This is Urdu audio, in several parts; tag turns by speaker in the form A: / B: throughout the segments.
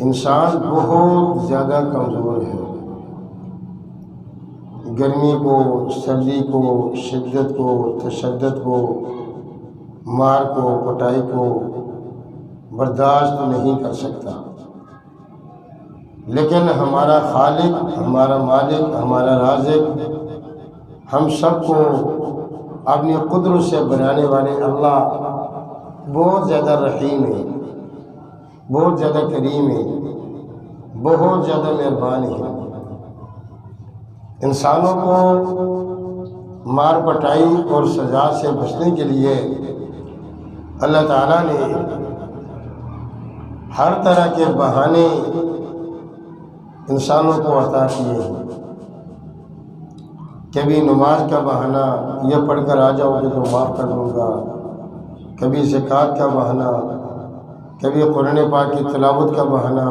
A: انسان بہت زیادہ کمزور ہے، گرمی کو، سردی کو، شدت کو، تشدد کو، مار کو، پٹائی کو برداشت نہیں کر سکتا، لیکن ہمارا خالق، ہمارا مالک، ہمارا رازق ہم سب کو اپنی قدرت سے بنانے والے اللہ بہت زیادہ رحیم ہے، بہت زیادہ کریم ہے، بہت زیادہ مہربان ہے۔ انسانوں کو مار پٹائی اور سزا سے بچنے کے لیے اللہ تعالیٰ نے ہر طرح کے بہانے انسانوں کو عطا کیے ہیں۔ کبھی نماز کا بہانہ، یہ پڑھ کر آ جاؤ گے تو معاف کر دوں گا، کبھی زکوٰۃ کا بہانہ، کبھی قرآن پاک کی تلاوت کا بہانہ،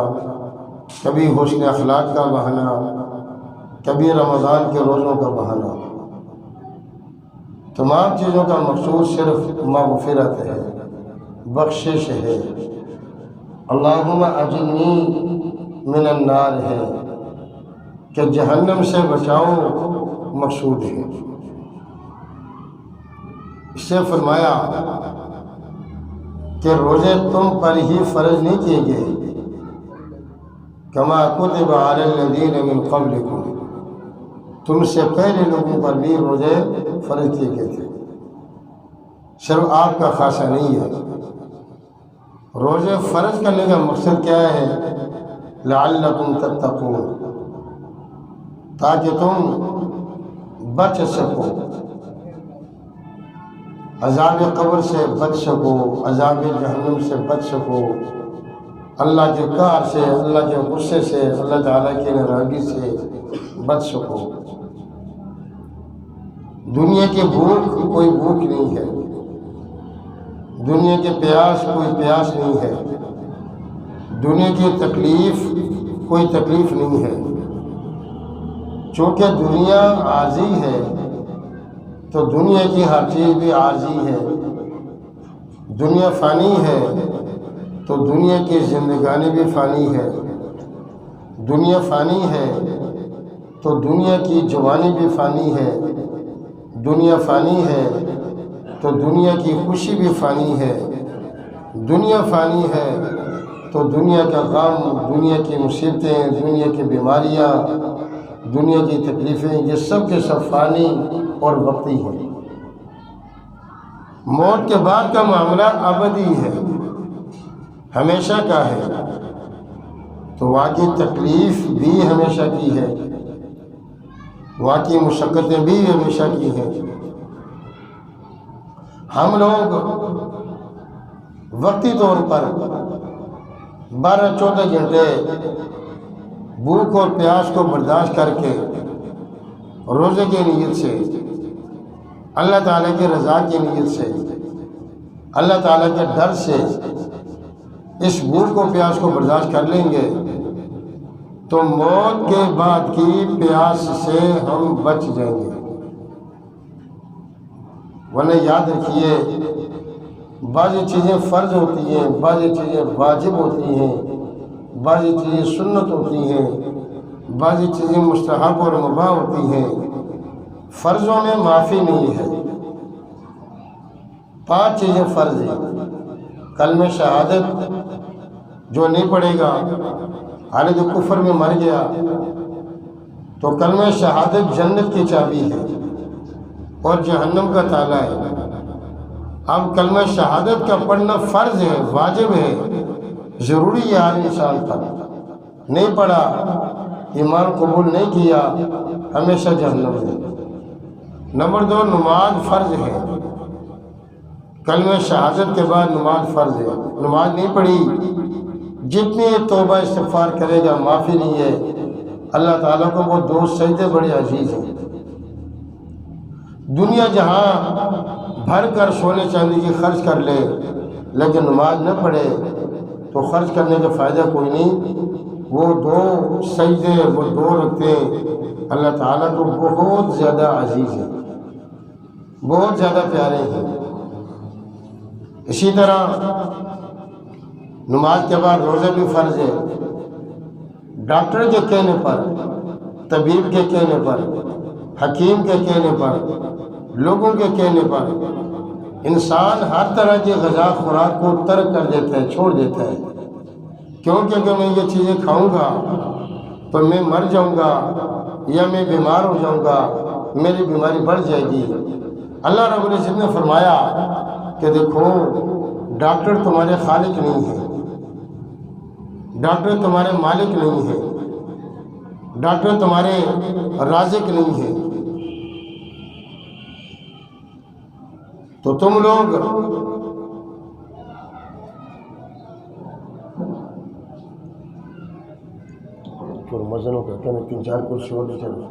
A: کبھی حسن اخلاق کا بہانہ، کبھی رمضان کے روزوں کا بہانہ۔ تمام چیزوں کا مقصود صرف مغفرت ہے، بخشش ہے، اللہم اجرنی من النار ہے، کہ جہنم سے بچاؤ مقصود ہے۔ اس سے فرمایا کہ روزے تم پر ہی فرض نہیں کیے گئے، کما کتب علی الذین من قبلکم، تم سے پہلے لوگوں پر بھی روزے فرض کیے گئے تھے، صرف آپ کا خاصہ نہیں ہے۔ روزے فرض کرنے کا مقصد کیا ہے؟ لعلکم تتقون، تاکہ تم بچ سکو، عذاب قبر سے بچ سکو، عذاب جہنم سے بچ سکو، اللہ کے قہر سے، اللہ کے غصے سے، اللہ تعالیٰ کی ناراضگی سے بچ سکو۔ دنیا کی بھوک کوئی بھوک نہیں ہے، دنیا کے پیاس کوئی پیاس نہیں ہے، دنیا کی تکلیف کوئی تکلیف نہیں ہے۔ چونکہ دنیا عارضی ہے تو دنیا کی ہر چیز بھی عارضی ہے، دنیا فانی ہے تو دنیا کی زندگانی بھی فانی ہے، دنیا فانی ہے تو دنیا کی جوانی بھی فانی ہے، دنیا فانی ہے تو دنیا کی خوشی بھی فانی ہے، دنیا فانی ہے تو دنیا کا غم، دنیا کی مصیبتیں، دنیا کی بیماریاں، دنیا کی تکلیفیں، یہ سب کے سب فانی اور وقتی ہیں۔ موت کے بعد کا معاملہ ابدی ہے، ہمیشہ کا ہے، تو واقعی تکلیف بھی ہمیشہ کی ہے، واقعی مشقتیں بھی ہمیشہ کی ہیں۔ ہم لوگ وقتی طور پر 12-14 گھنٹے بھوک اور پیاس کو برداشت کر کے روزے کی نیت سے، اللہ تعالیٰ کی رضا کی نیت سے، اللہ تعالیٰ کے ڈر سے اس بھوک و پیاس کو برداشت کر لیں گے تو موت کے بعد کی پیاس سے ہم بچ جائیں گے۔ ورنہ یاد رکھیے، بعضی چیزیں فرض ہوتی ہیں، بعضی چیزیں واجب ہوتی ہیں، بعضی چیزیں سنت ہوتی ہیں، بعضی چیزیں مستحب اور مباح ہوتی ہیں۔ فرضوں میں معافی نہیں ہے۔ 5 چیزیں فرض ہیں۔ کلمہ شہادت جو نہیں پڑھے گا، حالت کفر میں مر گیا، تو کلمہ شہادت جنت کی چابی ہے اور جہنم کا تالا ہے۔ اب کلمہ شہادت کا پڑھنا فرض ہے، واجب ہے، ضروری ہے ہر انسان پر۔ نہیں پڑھا، ایمان قبول نہیں کیا، ہمیشہ جہنم ہے۔ نمبر 2، نماز فرض ہے۔ کلمہ شہادت کے بعد نماز فرض ہے۔ نماز نہیں پڑھی، جتنی توبہ استغفار کرے گا معافی نہیں ہے۔ اللہ تعالیٰ کو وہ 2 سجدے بڑے عزیز ہیں۔ دنیا جہاں بھر کر سونے چاندی کی خرچ کر لے، لیکن نماز نہ پڑھے تو خرچ کرنے کا فائدہ کوئی نہیں۔ وہ 2 سجدے، وہ 2 رکعتیں اللہ تعالیٰ کو بہت زیادہ عزیز ہیں، بہت زیادہ پیارے ہیں۔ اسی طرح نماز کے بعد روزہ بھی فرض ہے۔ ڈاکٹر کے کہنے پر، طبیب کے کہنے پر، حکیم کے کہنے پر، لوگوں کے کہنے پر انسان ہر طرح کی غذا خوراک کو ترک کر دیتا ہے، چھوڑ دیتا ہے، کیونکہ اگر میں یہ چیزیں کھاؤں گا تو میں مر جاؤں گا یا میں بیمار ہو جاؤں گا، میری بیماری بڑھ جائے گی۔ اللہ رب العزت نے فرمایا کہ دیکھو ڈاکٹر تمہارے خالق نہیں ہے، ڈاکٹر تمہارے مالک نہیں ہے، ڈاکٹر تمہارے رازق نہیں ہے۔ تو تم لوگ مزنوں کہتے ہیں 3-4 کرسی اور چلو،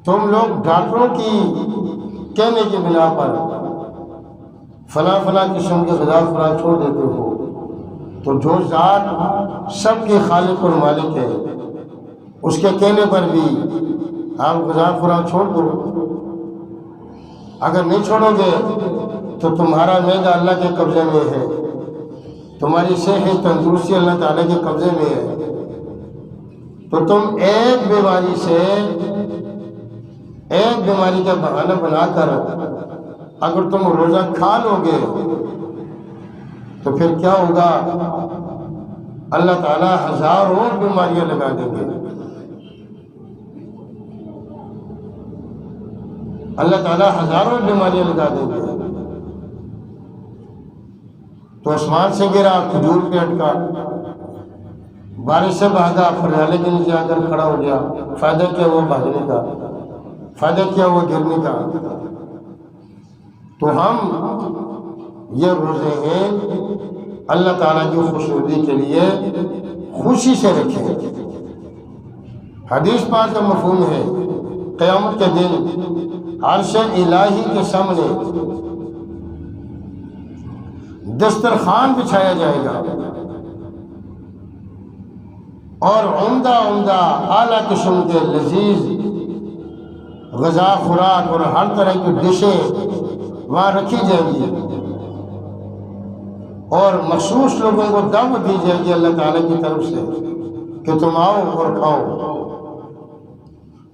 A: تم لوگ ڈاکٹروں کی کہنے کی بنا پر فلاں فلاں قسم کے غذا خوراک چھوڑ دیتے ہو، تو جو ذات سب کے خالق اور مالک ہے اس کے کہنے پر بھی آپ غذا خوراک چھوڑ دو۔ اگر نہیں چھوڑو گے تو تمہارا معدہ اللہ کے قبضے میں ہے، تمہاری صحت تندرستی اللہ تعالیٰ کے قبضے میں ہے، تو تم ایک بیماری سے ایک بیماری کا بہانہ بنا کر اگر تم روزہ کھا لو گے تو پھر کیا ہوگا؟ اللہ تعالیٰ ہزاروں بیماریاں لگا دیں گے، اللہ تعالیٰ ہزاروں بیماریاں لگا دیں گے۔ تو آسمان سے گرا کھجور پہ اٹکا، بارش سے بھاگا پھرنالے کے نیچے آ کر کھڑا ہو گیا، فائدہ کیا وہ بھاگنے کا، فائدہ کیا وہ گرنے کا۔ تو ہم یہ روزے ہیں اللہ تعالیٰ کی خوشنودی کے لیے خوشی سے رکھیں۔ حدیث پاک کا مفہوم ہے قیامت کے دن عرش الہی کے سامنے دسترخوان بچھایا جائے گا اور عمدہ عمدہ اعلیٰ قسم کے لذیذ غذا خوراک اور ہر طرح کی ڈشیں وہاں رکھی جائیں گی، اور مخصوص لوگوں کو دعوت دی جائے گی اللہ تعالیٰ کی طرف سے کہ تم آؤ اور کھاؤ۔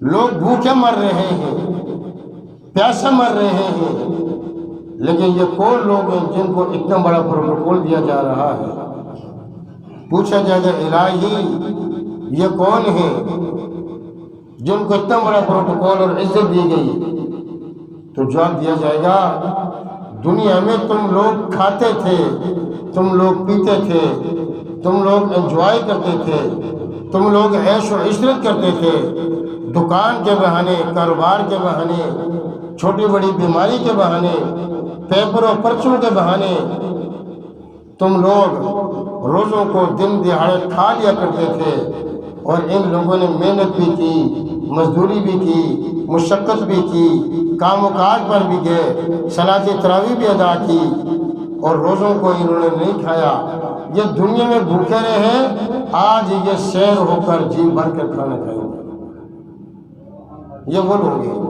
A: لوگ بھوکے مر رہے ہیں، پیاسے مر رہے ہیں، لیکن یہ کون لوگ ہیں جن کو اتنا بڑا پروٹوکول دیا جا رہا ہے؟ پوچھا جائے گا الہی یہ کون ہیں جن کو اتنا بڑا پروٹوکول اور عزت دی گئی؟ تو جواب دیا جائے گا دنیا میں تم لوگ کھاتے تھے، تم لوگ پیتے تھے، تم لوگ انجوائے کرتے تھے، تم لوگ عیش و عشرت کرتے تھے، دکان کے بہانے، کاروبار کے بہانے، چھوٹی بڑی بیماری کے بہانے، پیپر و پرچوں کے بہانے تم لوگ روزوں کو دن دہاڑے کھا لیا کرتے تھے، اور ان لوگوں نے محنت بھی کی، مزدوری بھی کی، مشقت بھی کی، کام و کاج پر بھی گئے، صلاۃ تراویح بھی ادا کی، اور روزوں کو انہوں نے نہیں کھایا، یہ دنیا میں بھوکے رہے، آج یہ سیر ہو کر جی بھر کر کھانا کھائیں گے، یہ وہ لوگ ہیں۔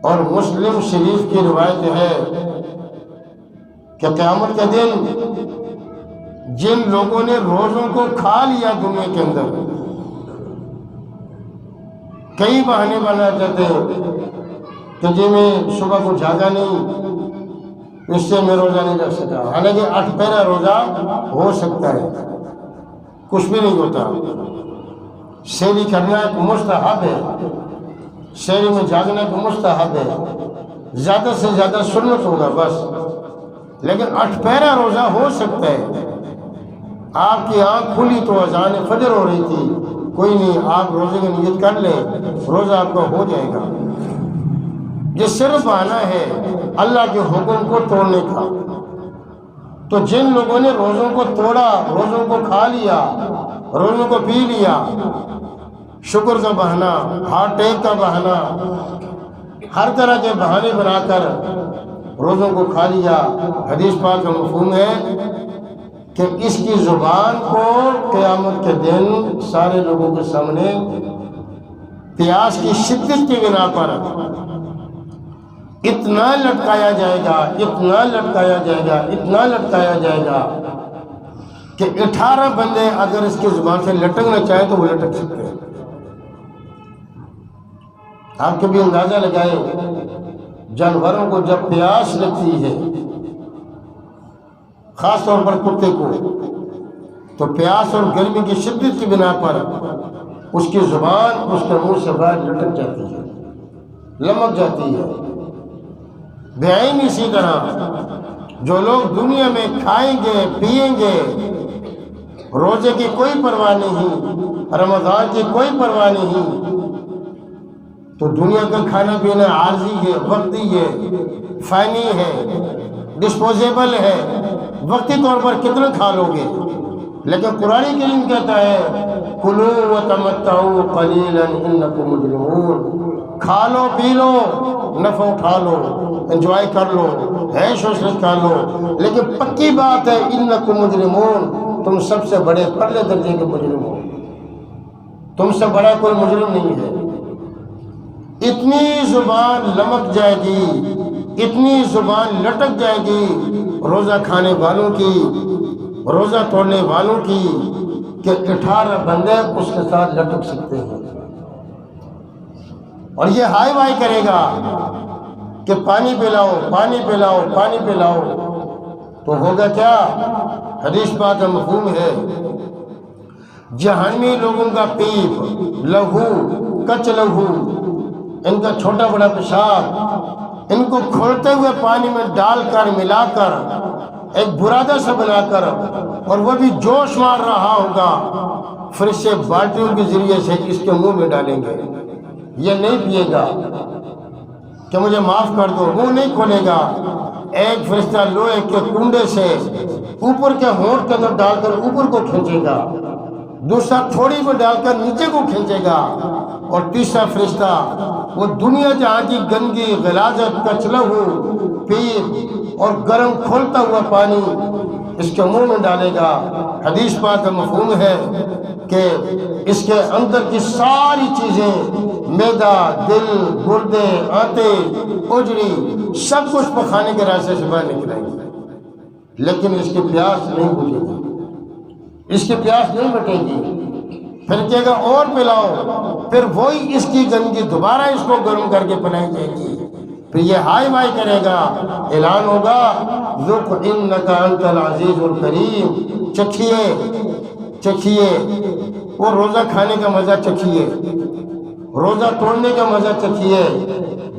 A: اور مسلم شریف کی روایت ہے کہ قیامت کے دن جن لوگوں نے روزوں کو کھا لیا دنیا کے اندر، کئی بہانے بنا چاہتے ہیں کہ جی میں صبح کو جاگا نہیں، اس سے میں روزہ نہیں رکھ سکا، حالانکہ 8 پہرا روزہ ہو سکتا ہے، کچھ بھی نہیں ہوتا۔ سحری کرنا ایک مستحب ہے، سحری میں جاگنا ایک مستحب ہے، زیادہ سے زیادہ سنت ہوگا بس، لیکن 8 پہرا روزہ ہو سکتا ہے۔ آپ کی آنکھ کھلی تو اذان فجر ہو رہی تھی، کوئی نہیں، آپ روزے کی نیت کر لیں، روزہ آپ کا ہو جائے گا۔ یہ صرف آنا ہے اللہ کے حکم کو توڑنے کا۔ تو جن لوگوں نے روزوں کو توڑا، روزوں کو کھا لیا، روزوں کو پی لیا، شکر کا بہانہ، ہارٹ اٹیک کا بہانہ، ہر طرح کے بہانے بنا کر روزوں کو کھا لیا، حدیث پاک کا مفہوم ہے کہ اس کی زبان کو قیامت کے دن سارے لوگوں کے سامنے پیاس کی شدت کی بنا پر اتنا لٹکایا جائے گا، اتنا لٹکایا جائے گا، اتنا لٹکایا جائے گا کہ 18 بندے اگر اس کی زبان سے لٹکنا چاہیں تو وہ لٹک سکتے ہیں۔ آپ کبھی اندازہ لگائیں، جانوروں کو جب پیاس لگتی ہے، خاص طور پر کتے کو، تو پیاس اور گرمی کی شدت کی بنا پر اس کی زبان اس کے منہ سے باہر لٹک جاتی ہے، لمک جاتی ہے۔ بعین اسی طرح جو لوگ دنیا میں کھائیں گے پیئیں گے، روزے کی کوئی پرواہ نہیں، رمضان کی کوئی پرواہ نہیں، تو دنیا کا کھانا پینا عارضی ہے، وقتی ہے، فانی ہے، ڈسپوزیبل ہے، وقتی طور پر کتنا کھا لو گے۔ لیکن قرآن کریم کہتا ہے کلوا وتمتعوا قلیلا انکم مجرمون، کھا لو پی لو، نفع اٹھا لو، انجوائے کر لو، عیش و عشرت کر لو، لیکن پکی بات ہے انکم مجرمون، تم سب سے بڑے پرلے درجے کے مجرم ہو، تم سے بڑا کوئی مجرم نہیں ہے۔ اتنی زبان لمک جائے گی، اتنی زبان لٹک جائے گی روزہ کھانے والوں کی، روزہ توڑنے والوں کی، کہ 18 بندے اس کے ساتھ لٹک سکتے ہیں۔ اور یہ ہائی وائی کرے گا کہ پانی پلاؤ، پانی پلاؤ، پانی پلاؤ، تو ہوگا کیا؟ حدیث پاک کا مفہوم ہے جہنمی لوگوں کا پیپ، لہو، کچ لہو، ان کا چھوٹا بڑا پیشاب، ان کو کھولتے ہوئے پانی میں ڈال کر ملا کر ایک برادہ سا بنا کر، اور وہ بھی جوش مار رہا ہوگا، فرشتے بالٹیوں کے ذریعے سے اس کے منہ میں ڈالیں گے۔ یہ نہیں پیے گا کہ مجھے معاف کر دو، منہ نہیں کھولے گا۔ ایک فرشتہ لوہے کے کنڈے سے اوپر کے ہونٹ کے اندر ڈال کر اوپر کو کھینچے گا، دوسرا تھوڑی کو ڈال کر نیچے کو کھینچے گا، اور تیسرا فرشتہ وہ دنیا جہاں کی گندگی، غلاظت، کچلا ہو، پیپ اور گرم کھولتا ہوا پانی اس کے منہ میں ڈالے گا۔ حدیث پاک کا مفہوم ہے کہ اس کے اندر کی ساری چیزیں، معدہ، دل، گردے، آنتے، اجڑی، سب کچھ پخانے کے راستے سے باہر نکلیں گے، لیکن اس کی پیاس نہیں بجھے گی، اس کی پیاس نہیں مٹے گی۔ پھر کہے گا اور پلاؤ، پھر وہی اس کی گندگی دوبارہ اس کو گرم کر کے پلائی جائے گی، پھر یہ ہائی وائی کرے گا، اعلان ہوگا ذُقْ إِنَّكَ أَنْتَ الْعَزِيزُ الْكَرِيمُ، چکھیے چکھیے، وہ روزہ کھانے کا مزہ چکھیے، روزہ توڑنے کا مزہ چکھیے۔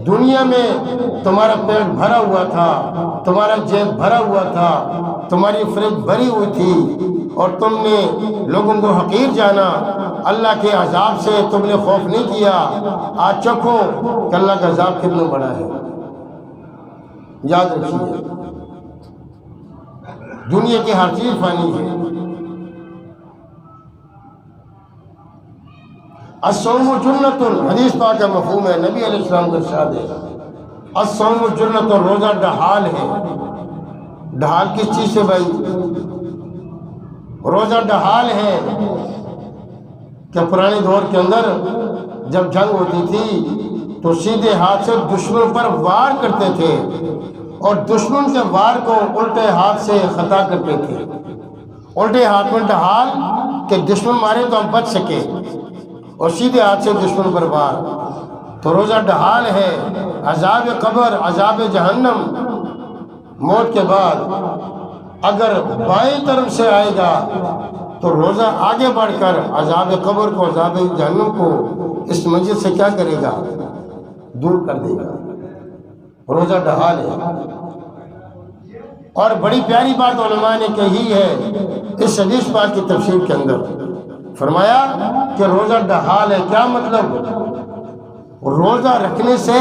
A: دنیا میں تمہارا پیٹ بھرا ہوا تھا، تمہارا جیب بھرا ہوا تھا، تمہاری فریج بھری ہوئی تھی، اور تم نے لوگوں کو حقیر جانا، اللہ کے عذاب سے تم نے خوف نہیں کیا۔ آج چکھو کہ اللہ کا عذاب کتنا بڑا ہے۔ یاد رکھیے دنیا کی ہر چیز فانی ہے۔ الصوم جنۃ، حدیث پاک کا مفہوم ہے، نبی علیہ السلام کا ارشاد ہے الصوم جنۃ، روزہ ڈھال ہے۔ ڈھال کس چیز سے بھائی؟ روزہ ڈھال ہے کہ پرانے دور کے اندر جب جنگ ہوتی تھی تو سیدھے ہاتھ سے دشمن پر وار کرتے تھے، اور دشمن کے وار کو الٹے ہاتھ سے خطا کرتے تھے۔ الٹے ہاتھ میں ڈھال کہ دشمن مارے تو ہم بچ سکے، اور سیدھے ہاتھ سے دشمن پر وار۔ تو روزہ ڈھال ہے۔ عذاب قبر، عذاب جہنم، موت کے بعد اگر بائیں طرف سے آئے گا تو روزہ آگے بڑھ کر عذاب قبر کو، عذاب جہنم کو اس منزل سے کیا کرے گا؟ دور کر دے گا۔ روزہ ڈھال ہے۔ اور بڑی پیاری بات علماء نے کہی ہے اس حدیث پاک کی تفسیر کے اندر، فرمایا کہ روزہ ڈھال ہے۔ کیا مطلب؟ روزہ رکھنے سے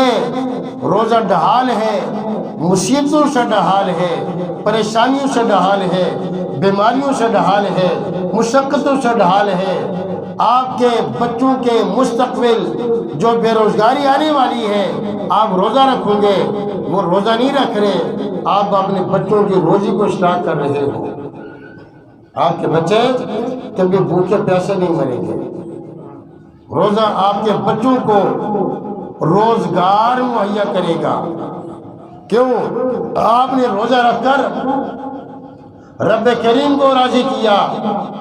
A: روزہ ڈھال ہے، مصیبتوں سے ڈھال ہے، پریشانیوں سے ڈھال ہے، بیماریوں سے ڈھال ہے، مشقتوں سے ڈھال ہے۔ آپ کے بچوں کے مستقبل جو بے روزگاری آنے والی ہے، آپ روزہ رکھیں گے، وہ روزہ نہیں رکھ رہے، آپ اپنے بچوں کی روزی کو اسٹارٹ کر رہے ہو۔ آپ کے بچے کبھی بھوکے پیاسے نہیں مریں گے۔ روزہ آپ کے بچوں کو روزگار مہیا کرے گا۔ کیوں؟ آپ نے روزہ رکھ کر رب کریم کو راضی کیا،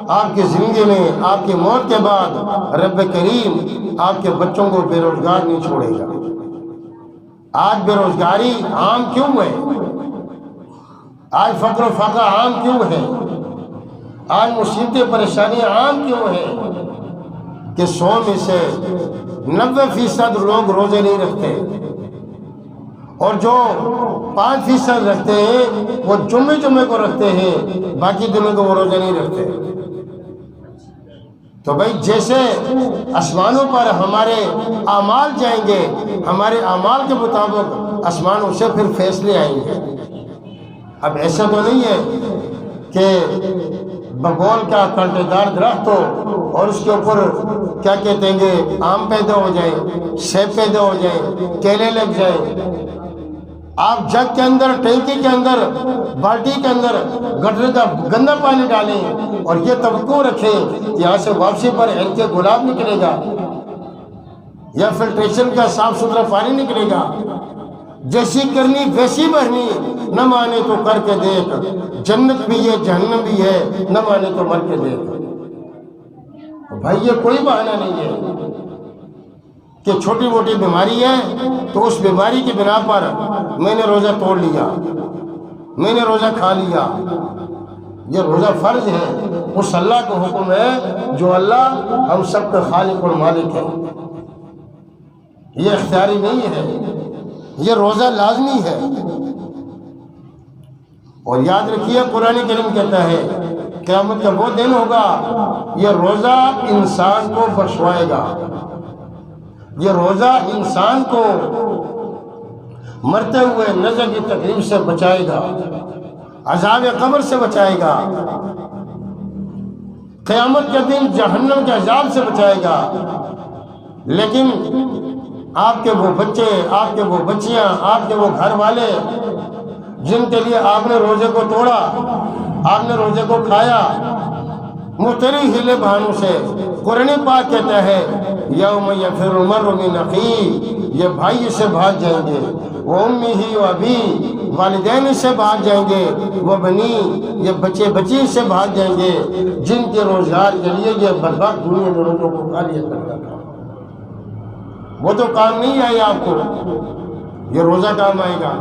A: آپ کی زندگی میں آپ کی موت کے بعد رب کریم آپ کے بچوں کو بے روزگار نہیں چھوڑے گا۔ آج بے روزگاری عام کیوں ہے؟ آج فقر و فاقہ عام کیوں ہے؟ آج مصیبتیں پریشانیاں عام کیوں ہیں؟ کہ 100 میں سے 90% لوگ روزے نہیں رکھتے، اور جو 5% رکھتے ہیں وہ جمعے کو رکھتے ہیں، باقی دنوں کو وہ روزے نہیں رکھتے۔ تو بھائی جیسے آسمانوں پر ہمارے اعمال جائیں گے، ہمارے اعمال کے مطابق آسمانوں سے پھر فیصلے آئیں گے۔ اب ایسا تو نہیں ہے کہ بگول کا کانٹے دار درخت ہو اور اس کے اوپر کیا کہتے ہیں کہ آم پیدا ہو جائیں، سیب پیدا ہو جائیں، کیلے لگ جائیں۔ آپ جگ کے اندر، ٹینکی کے اندر، بالٹی کے اندر گٹر کا گندا پانی ڈالیں اور یہ توقع رکھیں کہ یہاں سے واپسی پر ہل کے گلاب نکلے گا یا فلٹریشن کا صاف ستھرا پانی نکلے گا۔ جیسی کرنی ویسی بھرنی، نہ مانے تو کر کے دیکھ، جنت بھی ہے جہنم بھی ہے، نہ مانے تو مر کے دیکھ۔ بھائی یہ کوئی بہانہ نہیں ہے کہ چھوٹی موٹی بیماری ہے تو اس بیماری کی بنا پر میں نے روزہ توڑ لیا، میں نے روزہ کھا لیا۔ یہ روزہ فرض ہے، اس اللہ کا حکم ہے جو اللہ ہم سب کا خالق اور مالک ہے۔ یہ اختیاری نہیں ہے، یہ روزہ لازمی ہے۔ اور یاد رکھیے قرآن کریم کہتا ہے قیامت کا وہ دن ہوگا، یہ روزہ انسان کو بخشوائے گا، یہ روزہ انسان کو مرتے ہوئے نظر کی تکلیف سے بچائے گا، عذاب قبر سے بچائے گا، قیامت کے دن جہنم کے عذاب سے بچائے گا۔ لیکن آپ کے وہ بچے، آپ کے وہ بچیاں، آپ کے وہ گھر والے جن کے لیے آپ نے روزے کو توڑا، آپ نے روزے کو کھایا مختلف ہیلے بہانوں سے، قرآن پاک کہتا ہے یوم یفر المرء من اخیہ، یہ بھائی سے بھاگ جائیں گے، وہ امہ و ابی، والدین سے بھاگ جائیں گے، وہ بنی، یہ بچے بچی سے بھاگ جائیں گے جن کے روزگار کے لیے یہ برباد دنیا میں روزوں کو کھا لیا کرتا تھا۔ وہ تو کام نہیں آئے آپ کو، یہ روزہ کام آئے گا۔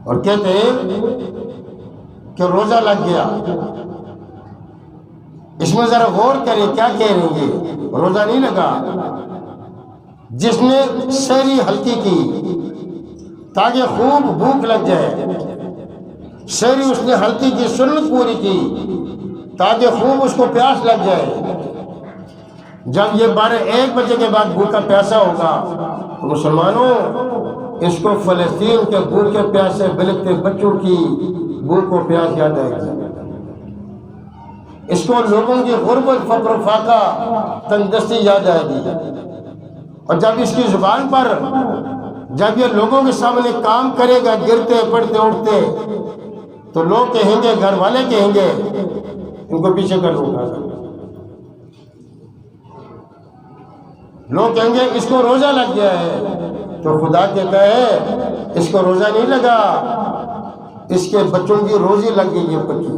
A: اور کہتے ہیں کہ روزہ لگ گیا، اس میں ذرا غور کریں کیا کہہ رہے ہیں یہ، روزہ نہیں لگا۔ جس نے سحری ہلکی کی تاکہ خوب بھوک لگ جائے، سحری اس نے ہلکی کی، سنت پوری کی تاکہ خوب اس کو پیاس لگ جائے۔ جب یہ 12-1 بجے کے بعد بھوکا پیاسا ہوگا تو مسلمانوں اس کو فلسطین کے بھوکے پیاسے بلکتے بچوں کی بھوک و پیاس یاد آئے گی، اس کو لوگوں کی غربت، فقر و فاقہ، تندرستی یاد آئے گی۔ اور جب اس کی زبان پر، جب یہ لوگوں کے سامنے کام کرے گا گرتے پڑتے اٹھتے، تو لوگ کہیں گے، گھر والے کہیں گے ان کو پیچھے کر دوں گا، لوگ کہیں گے اس کو روزہ لگ گیا ہے، تو خدا کہتا ہے اس کو روزہ نہیں لگا، اس کے بچوں کی روزی لگ گئی ہے پکی،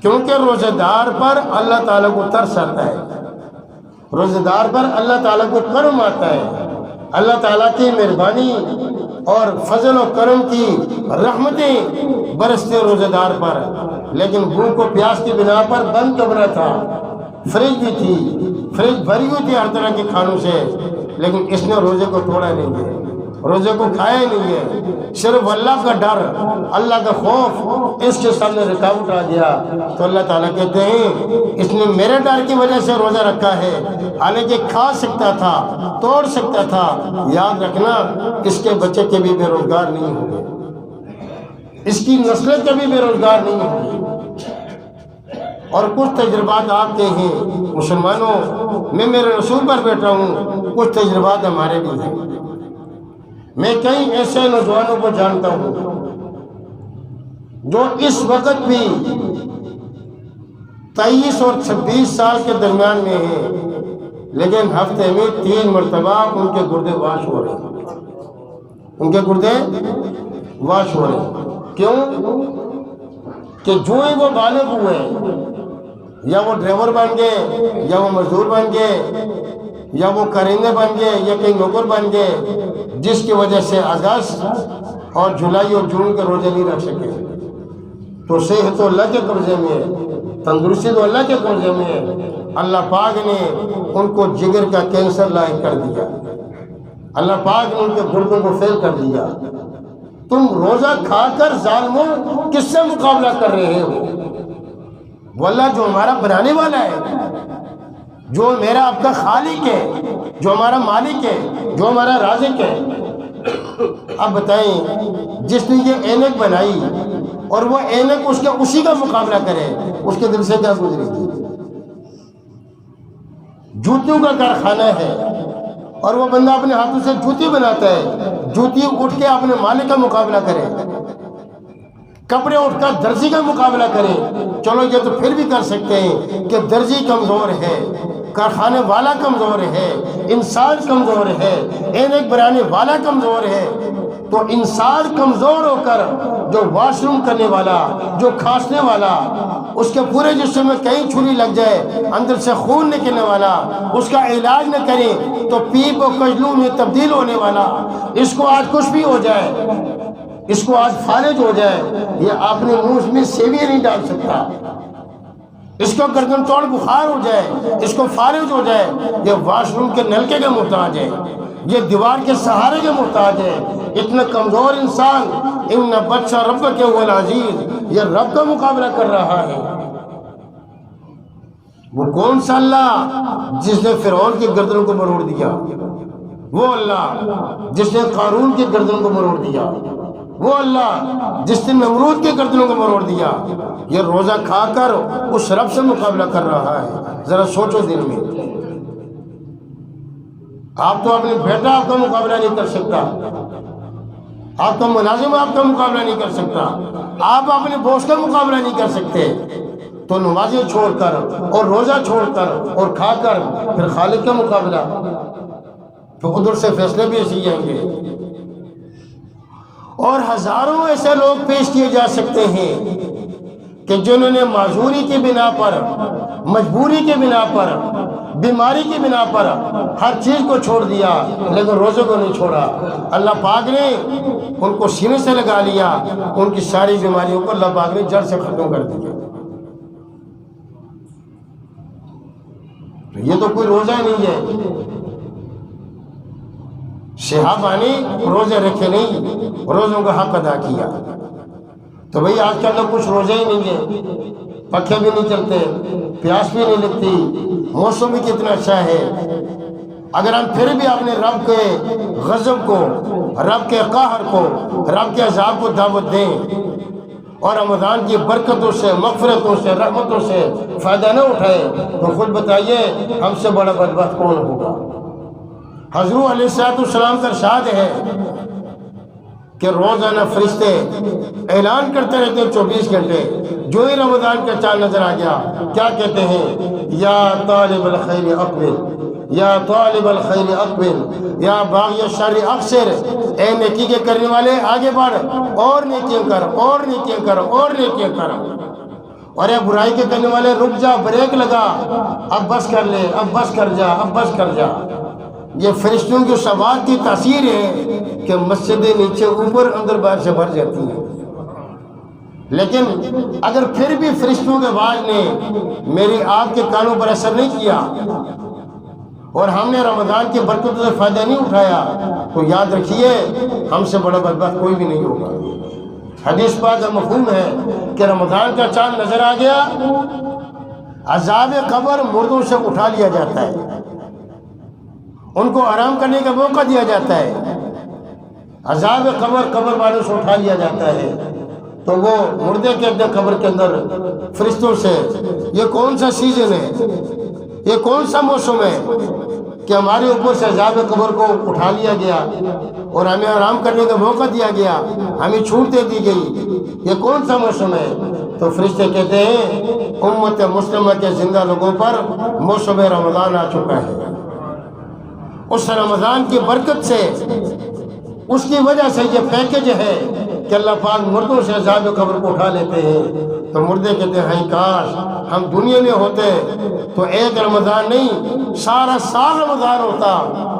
A: کیونکہ روزہ دار پر اللہ تعالیٰ کو ترس آتا ہے، روزہ دار پر اللہ تعالیٰ کو کرم آتا ہے، اللہ تعالیٰ کی مہربانی اور فضل و کرم کی رحمتیں برستے روزہ دار پر۔ لیکن بھوک و پیاس کی بنا پر بند کمرہ تھا، فریج بھی تھی، فریج بھری ہوئی تھی ہر طرح کے کھانوں سے، لیکن اس نے روزے کو توڑا نہیں ہے، روزے کو کھایا نہیں ہے، صرف اللہ کا ڈر، اللہ کا خوف اس کے سامنے رکاوٹ آ گیا، تو اللہ تعالیٰ کہتے ہیں اس نے میرے ڈر کی وجہ سے روزہ رکھا ہے، حالانکہ کھا سکتا تھا، توڑ سکتا تھا۔ یاد رکھنا اس کے بچے کے بھی بے روزگار نہیں ہوں گے، اس کی نسلیں کبھی بے روزگار نہیں ہوں گی۔ اور کچھ تجربات آپ کے ہیں مسلمانوں، میں میرے رسول پر بیٹھا ہوں، کچھ تجربات ہمارے بھی ہیں۔ میں کئی ایسے نوجوانوں کو جانتا ہوں جو اس وقت بھی 23 اور 26 سال کے درمیان میں ہیں، لیکن ہفتے میں 3 مرتبہ ان کے گردے واش ہو رہے ہیں، ان کے گردے واش ہو رہے. کیوں کہ جو ہی وہ بالغ ہوئے, یا وہ ڈرائیور بن گئے, یا وہ مزدور بن گئے, یا وہ کرندے بن گئے, یا کہیں نوکر بن گئے, جس کی وجہ سے اگست اور جولائی اور جون کے روزے نہیں رکھ سکے, تو صحت تو اللہ کے قبضے میں ہے, تندرستی تو اللہ کے قبضے میں ہے. اللہ پاک نے ان کو جگر کا کینسر لاحق کر دیا, اللہ پاک نے ان کے گردوں کو فیل کر دیا. تم روزہ کھا کر ظالموں کس سے مقابلہ کر رہے ہو؟ وہ اللہ جو ہمارا بنانے والا ہے, جو میرا آپ کا خالق ہے, جو ہمارا مالک ہے, جو ہمارا رازق ہے. اب بتائیں, جس نے یہ اینک بنائی اور وہ اینک اس کے اسی کا مقابلہ کرے, اس کے دل سے کیا گزرے گی؟ جوتیوں کا کارخانہ ہے اور وہ بندہ اپنے ہاتھوں سے جوتی بناتا ہے, جوتی اٹھ کے اپنے مالک کا مقابلہ کرے, کپڑے اٹھ کر درزی کا مقابلہ کرے. چلو یہ تو پھر بھی کر سکتے ہیں کہ درزی کمزور ہے, کارخانے والا کمزور ہے, انسان کمزور ہے, اینک بنانے والا کمزور ہے. تو انسان کمزور ہو کر جو واش روم کرنے والا, جو کھانسنے والا, اس کے پورے جسم میں کہیں چھری لگ جائے, اندر سے خون نکلنے والا, اس کا علاج نہ کرے تو پیپ و کجلو میں تبدیل ہونے والا, اس کو آج کچھ بھی ہو جائے, اس کو آج فالج ہو جائے, یہ اپنے منہ میں سیویاں نہیں ڈال سکتا, اس کو گردن توڑ بخار ہو جائے, اس کو فالج ہو جائے, یہ واش روم کے نلکے کے محتاج ہے, یہ دیوار کے سہارے کے محتاج ہے. اتنا کمزور انسان, ان بچہ رب کے هو العزیز, یہ رب کا مقابلہ کر رہا ہے. وہ کون سا اللہ جس نے فرعون کی گردنوں کو مروڑ دیا؟ وہ اللہ جس نے قارون کی گردنوں کو مروڑ دیا, وہ اللہ جس نے نمرود کی گردنوں کو مروڑ دیا. یہ روزہ کھا کر اس رب سے مقابلہ کر رہا ہے. ذرا سوچو دل میں. آپ تو اپنے بیٹا آپ کا مقابلہ نہیں کر سکتا, آپ کا ملازم آپ کا مقابلہ نہیں کر سکتا, آپ اپنے بوس کا مقابلہ نہیں کر سکتے. تو نمازیں چھوڑ کر اور روزہ چھوڑ کر اور کھا کر پھر خالق کا مقابلہ, تو ادھر سے فیصلے بھی ایسے ہی آئیں گے. اور ہزاروں ایسے لوگ پیش کیے جا سکتے ہیں کہ جنہوں نے معذوری کی بنا پر, مجبوری کی بنا پر, بیماری کی بنا پر ہر چیز کو چھوڑ دیا, لیکن روزے کو نہیں چھوڑا. اللہ پاک نے ان کو سینے سے لگا لیا, ان کی ساری بیماریوں کو اللہ پاک نے جڑ سے ختم کر دیا. یہ تو کوئی روزہ نہیں ہے. صحابہ نے روزے رکھے نہیں, روزوں کا حق ادا کیا. تو بھئی آج کل تو کچھ روزے ہی نہیں ہیں, پکھے بھی نہیں چلتے, پیاس بھی نہیں لگتی, موسم بھی کتنا اچھا ہے. اگر ہم پھر بھی اپنے رب کے غضب کو, رب کے قہر کو, رب کے عذاب کو دعوت دیں اور رمضان کی برکتوں سے, مغفرتوں سے, رحمتوں سے فائدہ نہ اٹھائیں, تو خود بتائیے ہم سے بڑا بدبخت کون ہوگا؟ حضور علیہ السلام کا ارشاد ہے کہ روزانہ فرشتے اعلان کرتے رہتے ہیں 24 گھنٹے. جو ہی رمضان کا چاند نظر آ گیا, کیا کہتے ہیں؟ یا طالب الخیر اقبل, یا طالب الخیر اقبل, یا باغی الشر اقصر. اے نیکی کے کرنے والے آگے بڑھ, اور نیکیاں کر, اور نیکیاں کر, اور نیکیاں کر. اور اے برائی کے کرنے والے رک جا, بریک لگا, اب بس کر لے, اب بس کر جا, اب بس کر جا. یہ فرشتوں کی سوات کی تاثیر ہے کہ مسجدیں نیچے اوپر اندر باہر سے بھر جاتی ہیں. لیکن اگر پھر بھی فرشتوں کے آواز نے میری آپ کے کانوں پر اثر نہیں کیا اور ہم نے رمضان کی برکتوں سے فائدہ نہیں اٹھایا, تو یاد رکھیے ہم سے بڑا بدبخت کوئی بھی نہیں ہوگا. حدیث پاک کا مفہوم ہے کہ رمضان کا چاند نظر آ گیا, عذاب قبر مردوں سے اٹھا لیا جاتا ہے, ان کو آرام کرنے کا موقع دیا جاتا ہے. عذاب قبر والوں سے اٹھا لیا جاتا ہے. تو وہ مردے کے اندر قبر کے اندر فرشتوں سے, یہ کون سا سیزن ہے, یہ کون سا موسم ہے کہ ہمارے اوپر سے عذاب قبر کو اٹھا لیا گیا اور ہمیں آرام کرنے کا موقع دیا گیا, ہمیں چھوٹ دے دی گئی, یہ کون سا موسم ہے؟ تو فرشتے کہتے ہیں امت مسلمہ کے زندہ لوگوں پر موسم رمضان آ چکا ہے. اس رمضان کی برکت سے, اس کی وجہ سے یہ پیکج ہے کہ اللہ پاک مردوں سے عذاب قبر کو اٹھا لیتے ہیں، تو مردے کہتے ہیں کاش ہم دنیا میں ہوتے تو ایک رمضان نہیں سارا سال رمضان ہوتا،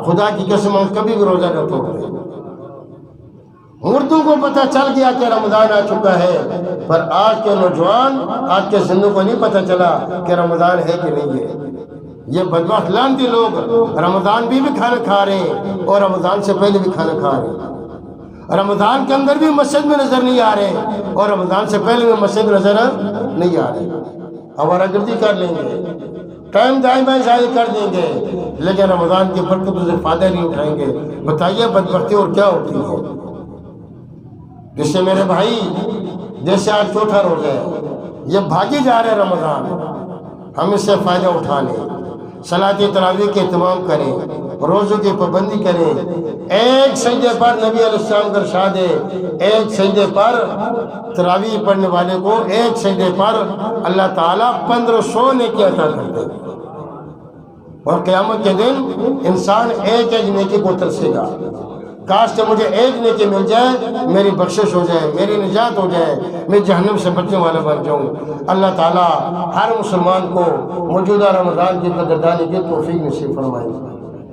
A: خدا کی قسم ہم کبھی بھی روزہ نہ توڑتے۔ مردوں کو پتہ چل گیا کہ رمضان آ چکا ہے، پر آج کے نوجوان، آج کے زندوں کو نہیں پتہ چلا کہ رمضان ہے کہ نہیں ہے۔ یہ بدبخت لعنتی لوگ رمضان بھی کھانا کھا رہے ہیں اور رمضان سے پہلے بھی کھانا کھا رہے ہیں، رمضان کے اندر بھی مسجد میں نظر نہیں آ رہے اور رمضان سے پہلے بھی مسجد میں نظر نہیں آ رہے، آوارہ گردی کر لیں گے، ٹائم دائیں بائیں ضائع کر دیں گے، لیکن رمضان کی برکتوں سے فائدہ نہیں اٹھائیں گے۔ بتائیے بدبختی اور کیا ہوتی ہے؟ جس سے میرے بھائی جیسے آج چوتھا روزہ ہے، یہ بھاگی جا رہے رمضان، ہم اس سے فائدہ اٹھا لیں، صلاۃ تراویح کے اہتمام کریں، روزوں کی پابندی کریں۔ ایک سجدے پر نبی علیہ السلام کا ارشاد ہے، ایک سجدے پر تراویح پڑھنے والے کو ایک سجدے پر اللہ تعالیٰ 1500 نیکی عطا کرتے ہیں، اور قیامت کے دن انسان ایک ایک نیکی کو ترسے گا، کاش کہ مجھے ایک نیکی مل جائے، میری بخشش ہو جائے، میری نجات ہو جائے، میں جہنم سے بچنے والا بن جاؤں۔ اللہ تعالیٰ ہر مسلمان کو موجودہ رمضان کی قدردانی کی توفیق نصیب فرمائے۔